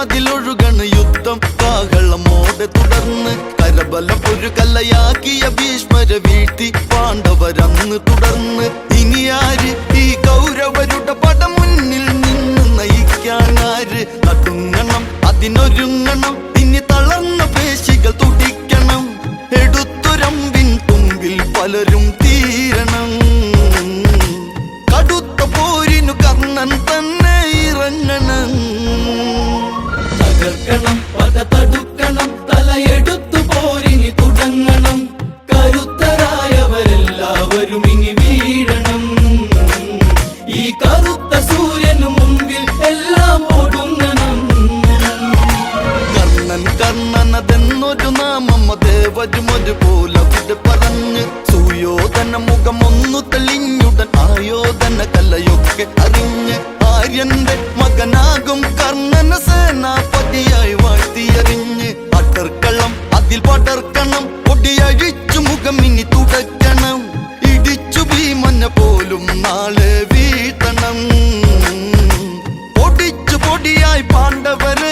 അതിലൊഴുകണ് യുദ്ധം കാഹളമോടെ തുടർന്ന് കരബലം ഒരു കല്ലയാക്കിയ ഭീഷ്മരെ വീഴ്ത്തി പാണ്ഡവരന്ന് തുടർന്ന് ഇനി ആര് ഈ കൗരവരുടെ പട മുന്നിൽ നിന്ന് നയിക്കാനാര് നടുങ്ങണം അതിനൊരുങ്ങണം ഇനി തളർന്ന പേശികൾ തുടിക്കണം എടുത്തുരമ്പിൻ തുമ്പിൽ പലരും തീരണം കടുത്ത പോരിനു കർണൻ തന്നെ ഇറങ്ങണം തകർക്കണം പക തടുക്കണം തലയെടുത്തു പോരിനി തുടങ്ങണം കരുത്തരായവരെല്ലാവരും ഇനി വീഴണം ഈ കറുത്ത സൂര്യനു മുമ്പിൽ എല്ലാം ഒടുങ്ങണം കർണൻ കർണനതെന്നൊരു നാമം ദേവരും ഒരുപോലെ അവിടെ പറഞ്ഞ് സുയോധന മുഖം ഒന്നു തെളിഞ്ഞുടൻ ആയോധന കലയൊക്കെ അറിഞ്ഞ് ആര്യന്റെ മകനാകും കർണന സേനാപതിയായി വാഴ്ത്തിയറിഞ്ഞ് അടർക്കളം അതിൽ പടർക്കണം പൊടിയഴിച്ചു മുഖം ഇനി തുടയ്ക്കണം ഇടിച്ചു ഭീമനെ പോലും നാളെ വീഴ്ത്തണം പൊടിച്ചു പൊടിയായി പാണ്ഡവരെ